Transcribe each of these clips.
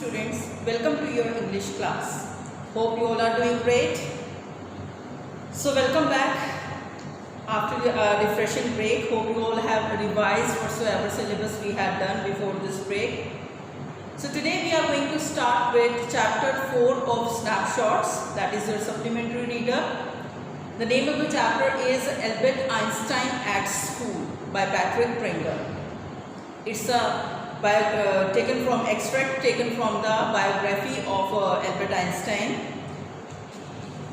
students, welcome to your English class. Hope you all are doing great. So welcome back after the refreshing break. Hope you all have revised whatsoever syllabus we had done before this break. So today we are going to start with chapter 4 of snapshots, that is your supplementary reader. The name of the chapter is Albert Einstein at School by Patrick Pringle. It's extract taken from the biography of Albert Einstein.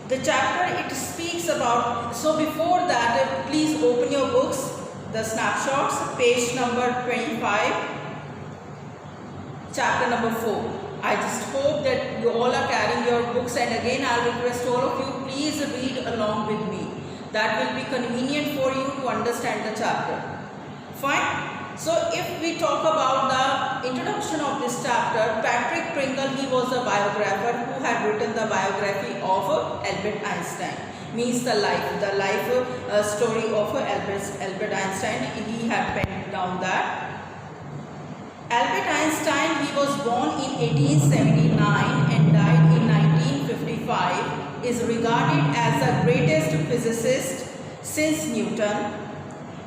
The chapter it speaks about, so before that please open your books, the snapshots, page number 25, chapter number 4. I just hope that you all are carrying your books, and again I will request all of you, please read along with me. That will be convenient for you to understand the chapter. Fine. So if we talk about the introduction of this chapter, Patrick Pringle, he was a biographer who had written the biography of Albert Einstein. Means the life story of Albert Einstein. He had penned down that. Albert Einstein, he was born in 1879 and died in 1955, is regarded as the greatest physicist since Newton.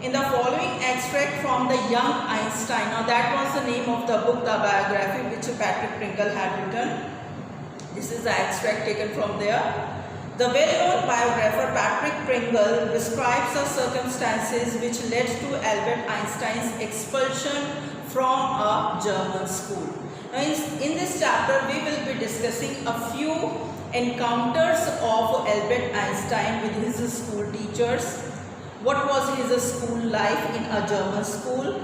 In the following extract from the Young Einstein, now that was the name of the book, the biography which Patrick Pringle had written. This is the extract taken from there. The well-known biographer Patrick Pringle describes the circumstances which led to Albert Einstein's expulsion from a German school. Now in this chapter we will be discussing a few encounters of Albert Einstein with his school teachers. What was his school life in a German school?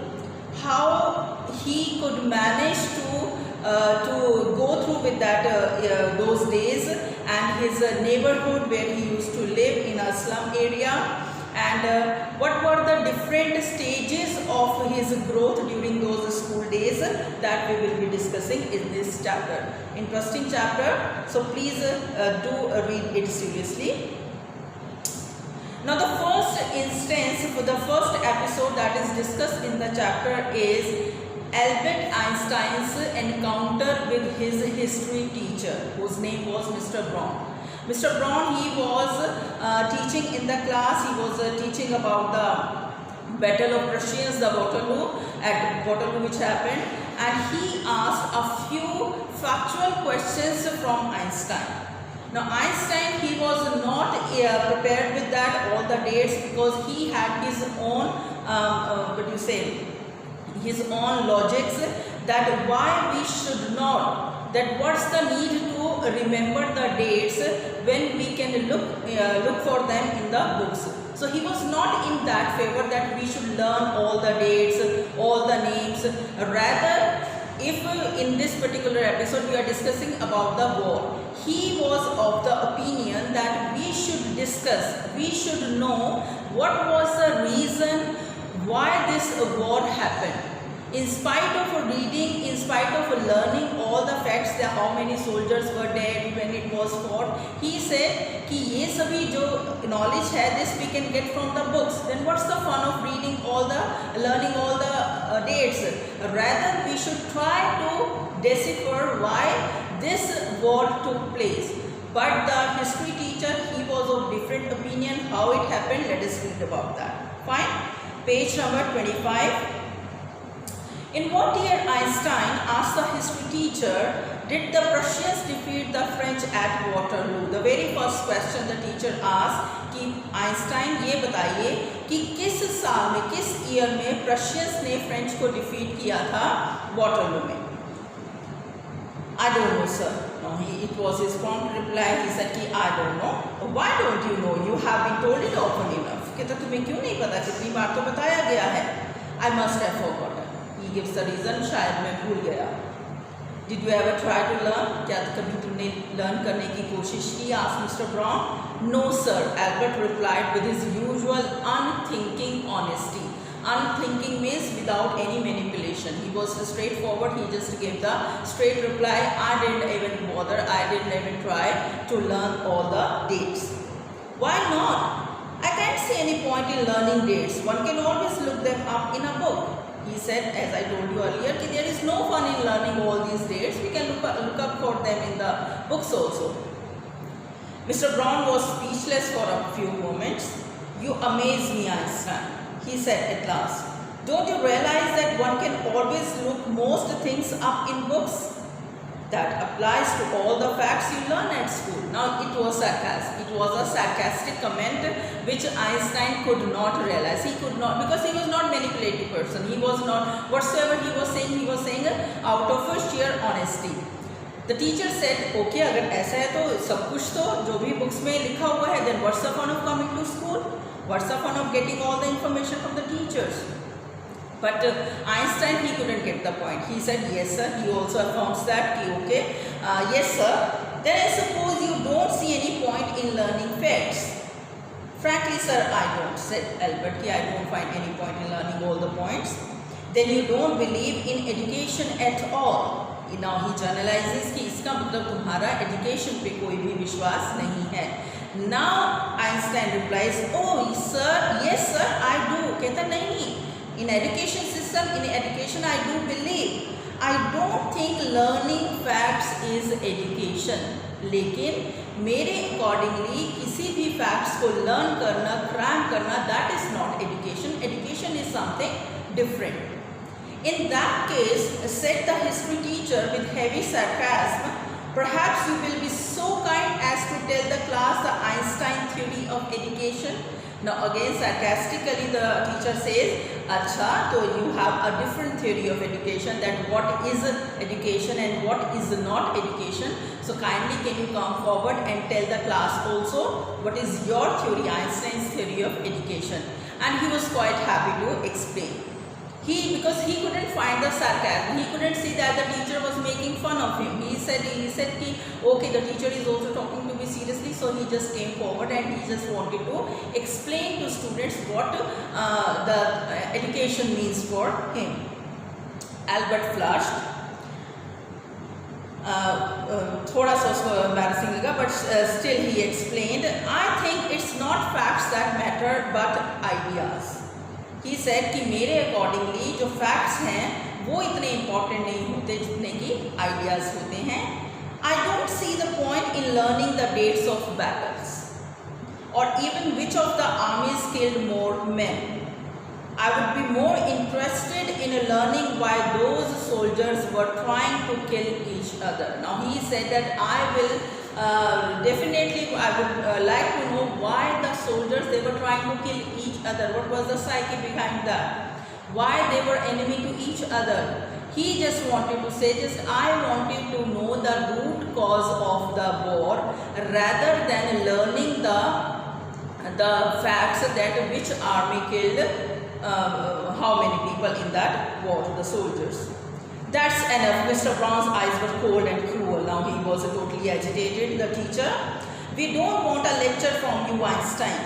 How he could manage to go through with that those days, and his neighborhood where he used to live in a slum area, and what were the different stages of his growth during those school days, that we will be discussing in this chapter. Interesting chapter, so please do read it seriously. Now the first instance for the first episode that is discussed in the chapter is Albert Einstein's encounter with his history teacher, whose name was Mr. Braun. Mr. Braun, he was teaching in the class, he was teaching about the Battle of Prussians, the Waterloo which happened, and he asked a few factual questions from Einstein. Now Einstein, he was not prepared with that all the dates, because he had his own his own logics, that why we should not, that what's the need to remember the dates when we can look for them in the books. So he was not in that favor that we should learn all the dates, all the names. Rather, if in this particular episode we are discussing about the war, he was of the opinion that we should discuss, we should know what was the reason why this war happened. In spite of reading, in spite of learning all the facts, that how many soldiers were dead when it was fought, he said कि ये सभी जो knowledge है, this we can get from the books. Then what's the fun of reading all the, learning all the dates? Rather, we should try to decipher why this war took place. But the history teacher, he was of different opinion. How it happened, let us read about that. Fine. Page number 25. In what year, Einstein asked the history teacher, did the Prussians defeat the French at Waterloo? The very first question the teacher asked कि Einstein ये बताइए कि किस साल में, किस year में Prussians ने French को defeat किया था Waterloo में? I don't know, sir. No, it was his prompt reply. He said कि I don't know. Why don't you know? You have been told it often enough. कहता तुम्हें क्यों नहीं पता? कितनी बार तो बताया गया है. I must have forgotten. He gives the reason, शायद मैं भूल गया. Did you ever try to learn? क्या कभी तुमने learn करने की कोशिश की? Asked Mr. Braun. No, sir. Albert replied with his usual unthinking honesty. Unthinking means without any manipulation. He was straightforward. He just gave the straight reply. I didn't even bother. I didn't even try to learn all the dates. Why not? I can't see any point in learning dates. One can always look them up in a book. He said, as I told you earlier, that there is no fun in learning all these dates. We can look up for them in the books also. Mr. Brown was speechless for a few moments. You amaze me, Einstein, he said at last. Don't you realize that one can always look most things up in books? That applies to all the facts you learn at school. Now it was sarcastic. It was a sarcastic comment which Einstein could not realize. He could not, because he was not manipulative person. He was not, whatsoever he was saying out of sheer honesty. The teacher said, okay, अगर ऐसा है तो सब कुछ तो जो भी books में लिखा हुआ है, then what's the fun of coming to school? What's the fun of getting all the information from the teachers? But Einstein, he couldn't get the point. He said, yes sir. He also affirms that, okay, yes sir. Then I suppose you don't see any point in learning facts. Frankly sir, I don't, said Albert. I don't find any point in learning all the points. Then you don't believe in education at all. Now he generalizes कि इसका मतलब तुम्हारा education पे कोई भी विश्वास नहीं है. Now Einstein replies, oh sir, yes sir, I do. कहता नहीं. In education system, in education I do believe. I don't think learning facts is education. लेकिन मेरे accordingly किसी भी facts को learn करना, cram करना, that is not education. Education is something different. In that case, said the history teacher with heavy sarcasm, perhaps you will be so kind as to tell the class the Einstein theory of education. Now again sarcastically the teacher says, अच्छा, so you have a different theory of education, that what is education and what is not education. So kindly can you come forward and tell the class also what is your theory, Einstein's theory of education. And he was quite happy to explain. Because he couldn't find the sarcasm, he couldn't see that the teacher was making fun of him. He said ki, okay, the teacher is also talking to me seriously, so he just came forward and he just wanted to explain to students what the education means for him. Albert flushed. थोड़ा सा उसको embarrassing लगा, but still he explained, I think it's not facts that matter but ideas. He said कि मेरे accordingly जो facts हैं वो इतने important नहीं होते जितने कि ideas होते हैं. I don't see the point in learning the dates of battles or even which of the armies killed more men. I would be more interested in learning why those soldiers were trying to kill each other. Now he said that I will definitely I would like to know why the soldiers, they were trying to kill each other. What was the psyche behind that? Why they were enemy to each other? He just wanted to say, I wanted to know the root cause of the war rather than learning the facts that which army killed how many people in that war, the soldiers. That's enough. Mr. Brown's eyes were cold and cruel. Now he was totally agitated. The teacher, we don't want a lecture from you, Einstein.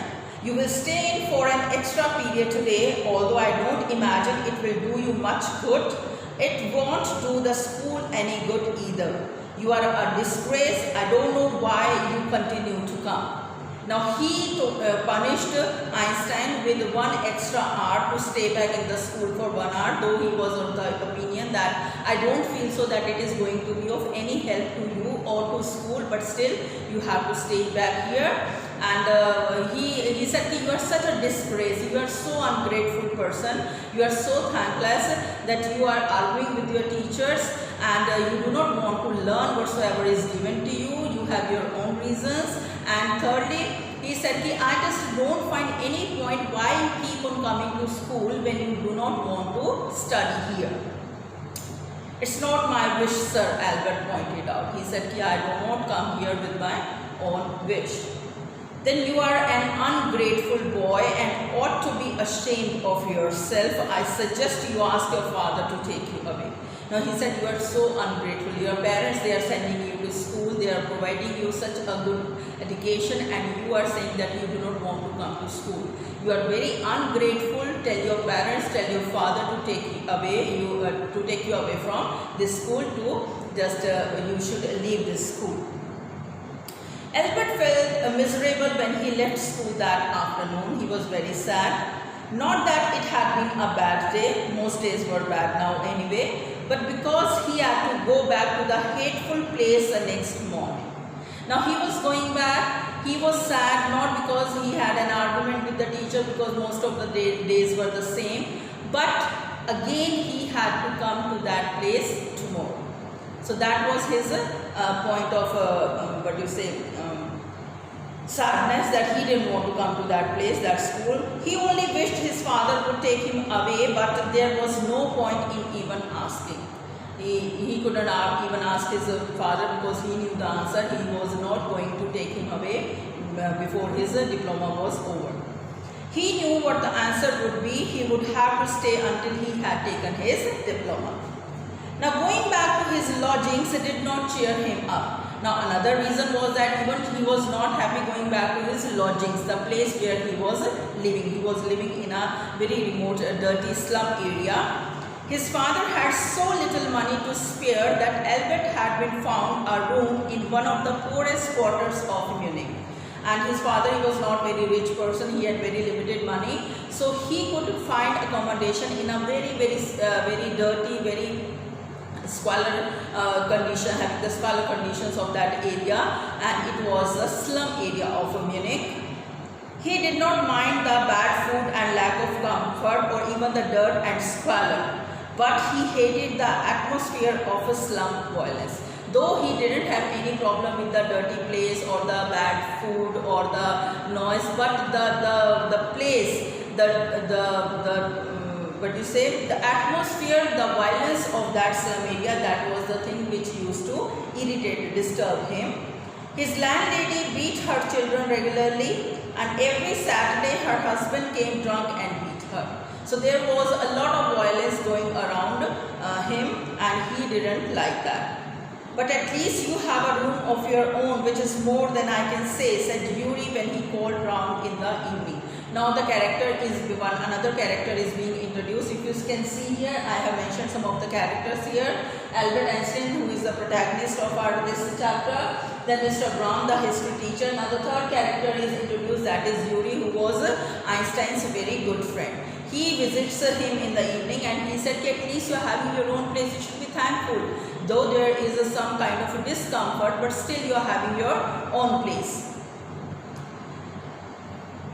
You will stay in for an extra period today, although I don't imagine it will do you much good. It won't do the school any good either. You are a disgrace. I don't know why you continue to come. Now he punished Einstein with 1 extra hour to stay back in the school for 1 hour, though he was of the opinion that I don't feel so that it is going to be of any help to you or to school, but still you have to stay back here. And he said that you are such a disgrace, you are so ungrateful person, you are so thankless that you are arguing with your teachers and you do not want to learn whatsoever is given to you, you have your own reasons. And thirdly, he said that I just don't find any point why you keep on coming to school when you do not want to study here. It's not my wish, sir, Albert pointed out. He said that I do not come here with my own wish. Then you are an ungrateful boy and ought to be ashamed of yourself. I suggest you ask your father to take you away. Now he said you are so ungrateful. Your parents, they are sending you to school, they are providing you such a good education, and you are saying that you do not want to come to school. You are very ungrateful. Tell your parents, tell your father to take you away from this school, to just you should leave this school. Albert felt miserable when he left school that afternoon. He was very sad. Not that it had been a bad day, most days were bad now anyway, but because he had to go back to the hateful place the next morning. Now he was going back, he was sad not because he had an argument with the teacher, because most of the days were the same, but again he had to come to that place tomorrow. So that was his point of sadness, that he didn't want to come to that place, that school. He only wished his father would take him away, but there was no point in even asking. He couldn't even ask his father, because he knew the answer. He was not going to take him away before his diploma was over. He knew what the answer would be. He would have to stay until he had taken his diploma. Now going back to his lodgings did not cheer him up. Now another reason was that even he was not happy going back to his lodgings, the place where he was living. He was living in a very remote, dirty slum area. His father had so little money to spare that Albert had been found a room in one of the poorest quarters of Munich. And his father, he was not very rich person, he had very limited money, so he could find accommodation in a very dirty, very squalor condition, having the squalor conditions of that area, and it was the slum area of Munich. He did not mind the bad food and lack of comfort, or even the dirt and squalor, but he hated the atmosphere of a slum violence. Though he didn't have any problem with the dirty place or the bad food or the noise, but the place, the atmosphere, the violence of that slum area, that was the thing which used to irritate, disturb him. His landlady beat her children regularly, and every Saturday her husband came drunk and beat her. So there was a lot of violence going around him, and he didn't like that. But at least you have a room of your own, which is more than I can say, said Yuri when he called round in the evening. Now the character is another character is being introduced. If you can see here, I have mentioned some of the characters here. Albert Einstein, who is the protagonist of this chapter. Then Mr. Braun, the history teacher. Now the third character is introduced, that is Yuri, who was Einstein's very good friend. He visits him in the evening, and he said, at least you are having your own place, you should be thankful. Though there is some kind of a discomfort, but still you are having your own place.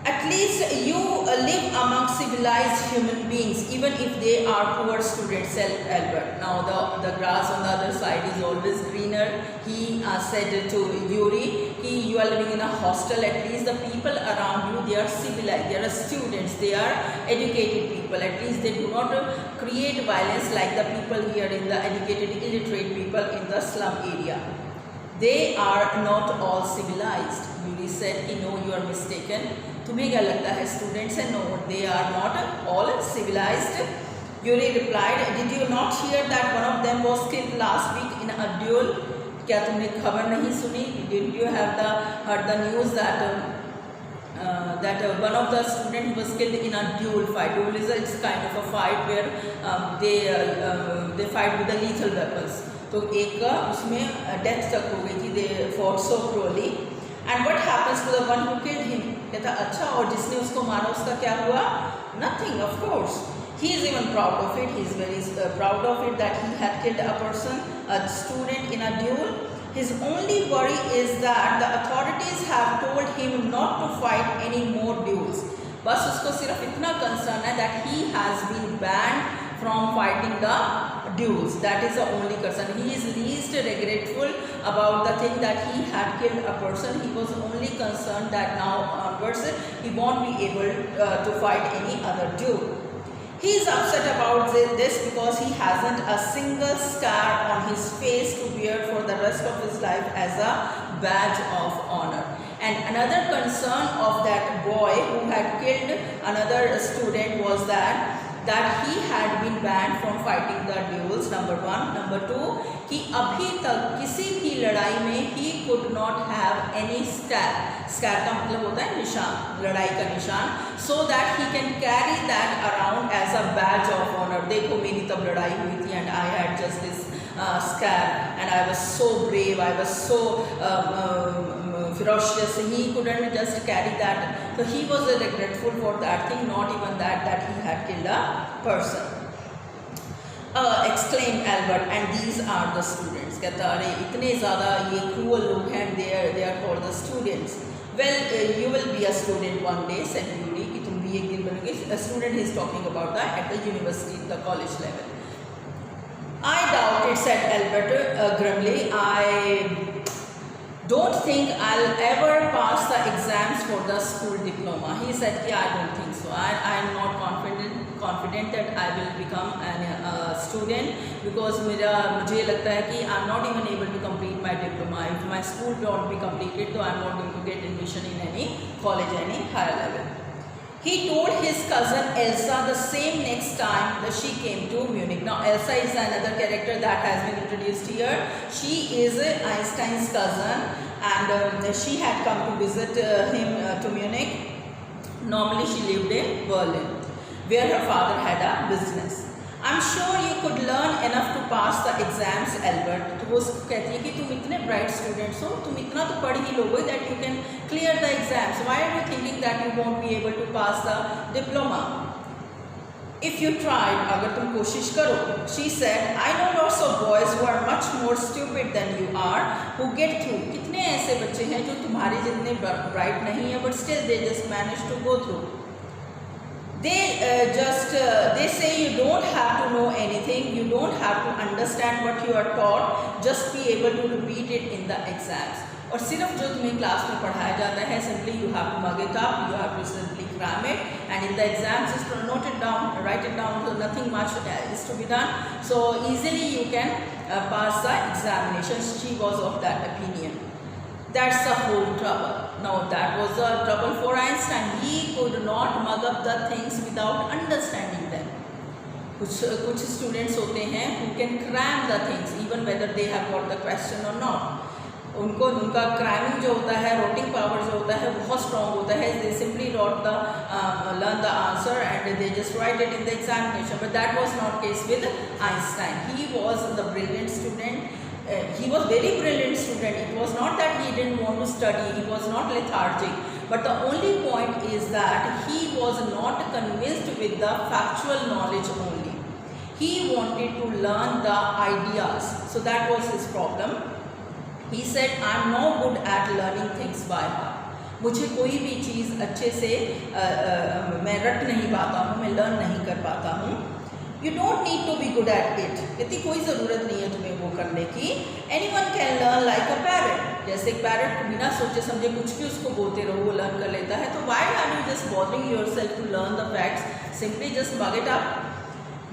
At least you live among civilized human beings, even if they are poor students, said Albert. Now the grass on the other side is always greener. He said to Yuri, you are living in a hostel, at least the people around you, they are civilized, they are students, they are educated people. At least they do not create violence like the people here in the educated, illiterate people in the slum area. They are not all civilized. Yuri said, no, you are mistaken. तुम्हें क्या लगता है students है? No, they are not all civilised. Yuri replied, did you not hear that one of them was killed last week in a duel? क्या तुमने खबर नहीं सुनी? Did you have heard the news that one of the students was killed in a duel fight? Duel is it's kind of a fight where they fight with the lethal weapons. तो एक उसमें death तक हो गई थी. They fought so cruelly. And what happens to the one who killed him? कहता अच्छा, और जिसने उसको मारा उसका क्या हुआ? Nothing, of course. He is even proud of it. He is very proud of it that he had killed a person, a student in a duel. His only worry is that the authorities have told him not to fight any more duels. बस उसको सिर्फ इतना concern है that he has been banned from fighting the duels. That is the only concern. He is least regretful about the thing that he had killed a person. He was only concerned that now onwards he won't be able to fight any other duel. He is upset about this because he hasn't a single scar on his face to wear for the rest of his life as a badge of honor. And another concern of that boy who had killed another student was that he had been banned from fighting the duels, number one. Number two, कि अभी तक किसी भी लड़ाई में he could not have any scar. Scar का मतलब होता है निशान, लड़ाई का निशान. So that he can carry that around as a badge of honor. देखो मेरी तब लड़ाई हुई थी and I had just this scared, and I was so brave, I was so ferocious. He couldn't just carry that. So he was regretful for that thing, not even that he had killed a person. Exclaimed Albert, and these are the students. कहता अरे इतने ज़्यादा ये cruel लोग हैं, they are called the students. Well, you will be a student one day, said Beauty, कि तुम भी एक दिन बनोगे. A student is talking about that at the university, the college level. I doubt it, said Albert grimly. I don't think I'll ever pass the exams for the school diploma. He said, yeah, I don't think so. I am not confident that I will become a student, because मुझे लगता है कि I am not even able to complete my diploma. If my school won't be completed, so I am not going to get admission in any college, any higher level. He told his cousin Elsa the same next time that she came to Munich. Now Elsa is another character that has been introduced here. She is Einstein's cousin, and she had come to visit him to Munich. Normally she lived in Berlin, where her father had a business. I'm sure you could learn enough to pass the exams, Albert. तो वो कहती है कि तुम इतने bright students हो, तुम इतना तो पढ़ ही लोगे that you can clear the exams. Why are you thinking that you won't be able to pass the diploma? If you tried, अगर तुम कोशिश करो, she said, I know lots of boys who are much more stupid than you are, who get through. कितने ऐसे बच्चे हैं जो तुम्हारे जितने bright नहीं है, but still they just manage to go through. They say you don't have to know anything, you don't have to understand what you are taught, just be able to repeat it in the exams. और सिर्फ जो तुम्हें class में पढ़ाया जाता है, simply you have to mug it up, you have to simply cram it, and in the exams just note it down, write it down, so nothing much is to be done. So easily you can pass the examinations. She was of that opinion. That's the whole trouble. Now that was the trouble for Einstein. He could not mug up the things without understanding them. कुछ students होते हैं who can cram the things even whether they have got the question or not. उनका cramming जो होता है, roting power जो होता है, बहुत strong होता है. They simply learn the answer and they just write it in the examination. But that was not case with Einstein. He was the brilliant student. He was very brilliant student. It was not that he didn't want to study, he was not lethargic, but the only point is that he was not convinced with the factual knowledge only. He wanted to learn the ideas, so that was his problem. He said, I am no good at learning things by heart. मुझे कोई भी चीज़ अच्छे से मैं रट नहीं पाता हूँ, मैं लर्न नहीं कर पाता हूँ. You don't need to be good at it. कहती कोई ज़रूरत नहीं है तुम्हें वो करने की. Anyone can learn like a parrot. जैसे एक पैरट बिना सोचे समझे कुछ भी उसको बोलते रहो वो लर्न कर लेता है. तो why are you just bothering yourself to learn the facts? Simply just mug it up.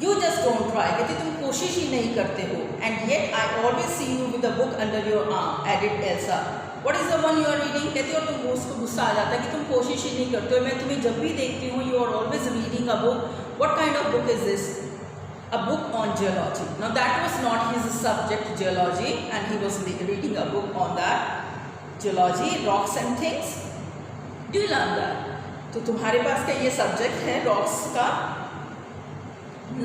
You just don't try. कहती तुम कोशिश ही नहीं करते हो. And yet I always see you with a book under your arm. Added Elsa. What is the one you are reading? कहती और तुम उसको गुस्सा आ जाता है कि तुम कोशिश ही नहीं करते हो. मैं तुम्हें जब भी देखती हूँ you are always reading a book. What kind of book is this? A book on geology. Now that was not his subject, geology, and he was reading a book on that geology, rocks and things. Do you learn that? तो तुम्हारे पास क्या ये subject है rocks का?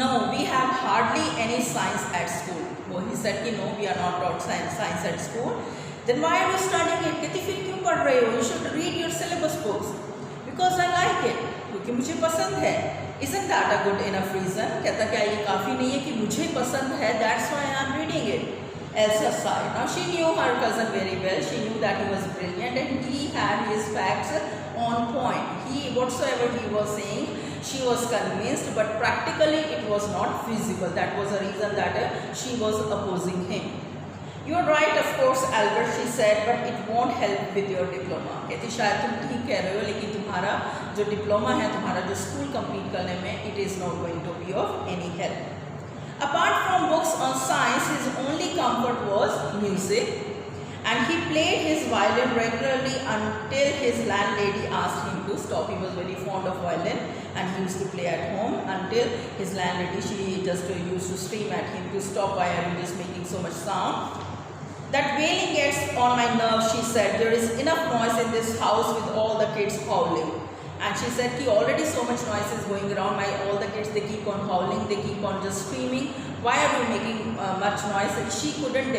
No, we have hardly any science at school. वो he said कि no, we are not taught science at school. Then why are you studying it? कहती फिर क्यों पढ़ रहे हो? You should read your syllabus books. Because I like it. क्योंकि मुझे पसंद है. Isn't that a good enough reason? कहता क्या ये काफ़ी नहीं है कि मुझे पसंद है, that's why I am reading it. Elsa sighed. Now she knew her cousin very well. She knew that he was brilliant and he had his facts on point. Whatsoever he was saying, she was convinced, but practically it was not feasible. That was the reason that she was opposing him. You are right, of course, Albert, she said, but it won't help with your diploma. कहती शायद तुम ठीक कह रहे हो, लेकिन तुम्हारा जो डिप्लोमा है, तुम्हारा जो स्कूल कंप्लीट करने में, it is not going to be of any help. Apart from books on science, his only comfort was music, and he played his violin regularly until his landlady asked him to stop. He was very fond of violin, and he used to play at home until his landlady, she just used to scream at him to stop. Why are you just making so much sound? That wailing gets on my nerves, she said. There is enough noise in this house with all the kids howling. And she said, already so much noise is going around. All the kids, they keep on howling, they keep on just screaming. why are you making much noise? And she couldn't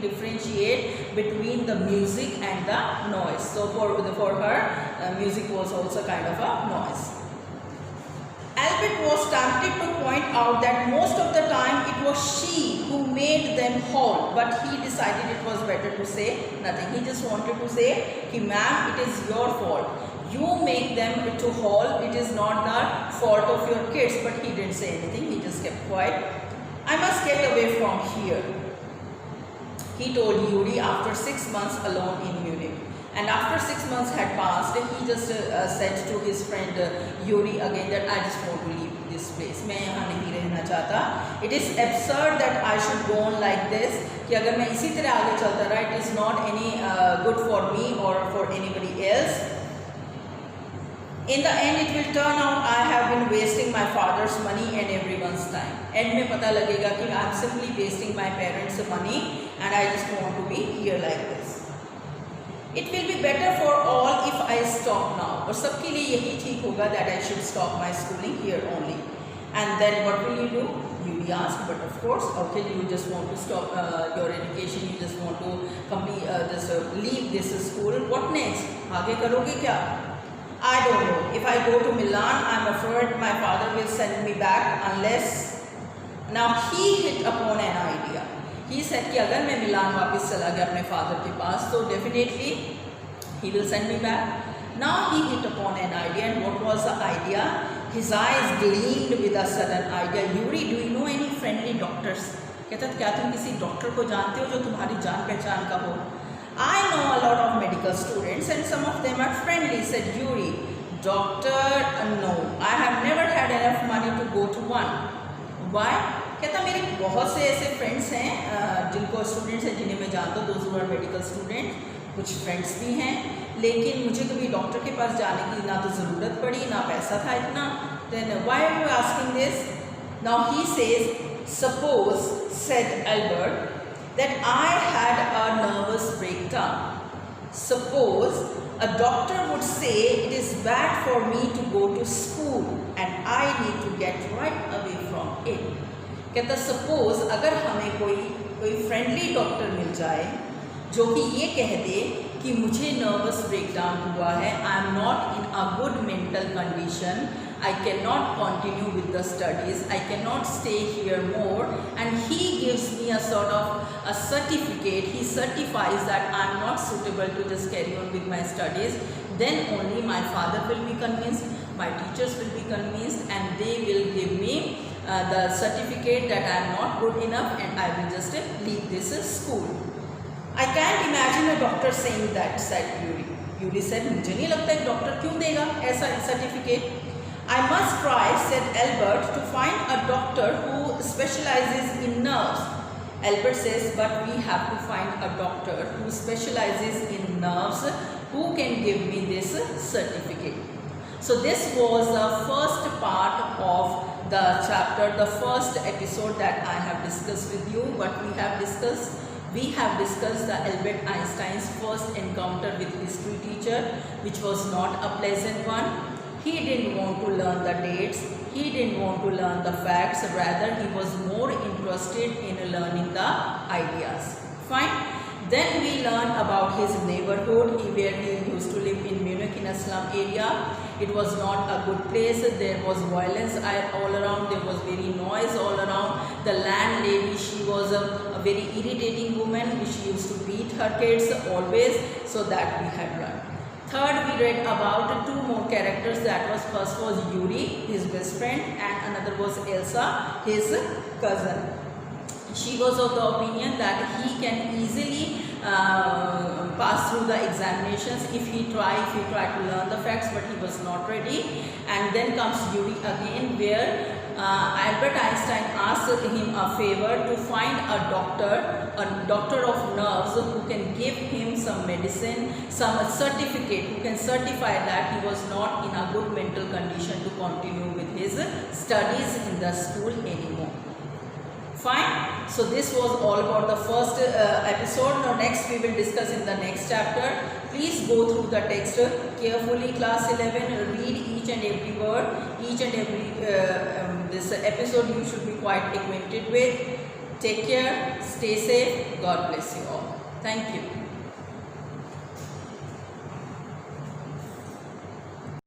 differentiate between the music and the noise. So for her, music was also kind of a noise. Albert was tempted to point out that most of the time it was she who made them howl, but he decided it was better to say nothing. He just wanted to say, "Ki ma'am, it is your fault. You make them to howl. It is not the fault of your kids." But he didn't say anything. He just kept quiet. "I must get away from here," he told Yuri after 6 months alone in Munich. And after 6 months had passed, he just said to his friend Yuri again that I just want to leave this place. मैं यहाँ नहीं रहना चाहता. It is absurd that I should go on like this. कि अगर मैं इसी तरह आगे चलता रहा, it is not any good for me or for anybody else. In the end, it will turn out I have been wasting my father's money and everyone's time. End में पता लगेगा कि I am simply wasting my parents' money and I just want to be here like this. It will be better for all if I stop now. और सबके लिए यही ठीक होगा that I should stop my schooling here only. And then what will you do? Yuri asked, but of course, okay, you just want to stop your education, you just want to complete, leave this school. What next? आगे करोगे क्या? I don't know. If I go to Milan, I'm afraid my father will send me back unless. Now he hit upon an idea. He said कि अगर मैं मिलान वापस चला गया अपने फादर के पास तो definitely he will send me back. Now he hit upon an idea, and what was the idea? His eyes gleamed with a sudden idea. Yuri, do you know any friendly doctors? कहता क्या तुम किसी doctor को जानते हो जो तुम्हारी जान पहचान का हो? I know a lot of medical students and some of them are friendly, said Yuri. Doctor, no, I have never had enough money to go to one. Why? कहता मेरे बहुत से ऐसे फ्रेंड्स हैं जिनको स्टूडेंट्स हैं जिन्हें मैं जानता हूँ, those who are medical student. कुछ फ्रेंड्स भी हैं, लेकिन मुझे कभी डॉक्टर के पास जाने की ना तो ज़रूरत पड़ी ना पैसा था इतना. Then why are you asking this? Now he says, suppose, said Albert, that I had a nervous breakdown. Suppose a doctor would say it is bad for me to go to school and I need to get right away from it. कहता suppose अगर हमें कोई friendly doctor मिल जाए जो कि ये कह दे कि मुझे नर्वस ब्रेकडाउन हुआ है, I am not in a good mental condition, I cannot continue with the studies, I cannot stay here more, and he gives me a sort of a certificate, he certifies that I am not suitable to just carry on with my studies, then only my father will be convinced, my teachers will be convinced, and they will give me the certificate that I am not good enough and I will just leave this school. I can't imagine a doctor saying that, said Yuri. Yuri said, मुझे नहीं लगता एक doctor क्यों देगा ऐसा certificate. I must try, said Albert, to find a doctor who specializes in nerves. Albert says, but we have to find a doctor who specializes in nerves who can give me this certificate. So this was the first part of the chapter, the first episode that I have discussed with you. What we have discussed? We have discussed the Albert Einstein's first encounter with history teacher, which was not a pleasant one. He didn't want to learn the dates, he didn't want to learn the facts, rather he was more interested in learning the ideas. Fine. Then we learned about his neighborhood, where he used to live in Munich in a slum area. It was not a good place, there was violence all around, there was very noise all around. The landlady, she was a very irritating woman, she used to beat her kids always, so that we had learned. Third, we read about two more characters. That was first was Yuri, his best friend, and another was Elsa, his cousin. She was of the opinion that he can easily pass through the examinations if he tried to learn the facts, but he was not ready. And then comes Yuri again, where Albert Einstein asked him a favor to find a doctor of nerves who can give him some medicine, some certificate, who can certify that he was not in a good mental condition to continue with his studies in the school anymore. Fine. So this was all about the first episode. Now next we will discuss in the next chapter. Please go through the text carefully, class 11. Read each and every word, each and every this episode you should be quite acquainted with. Take care. Stay safe. God bless you all. Thank you.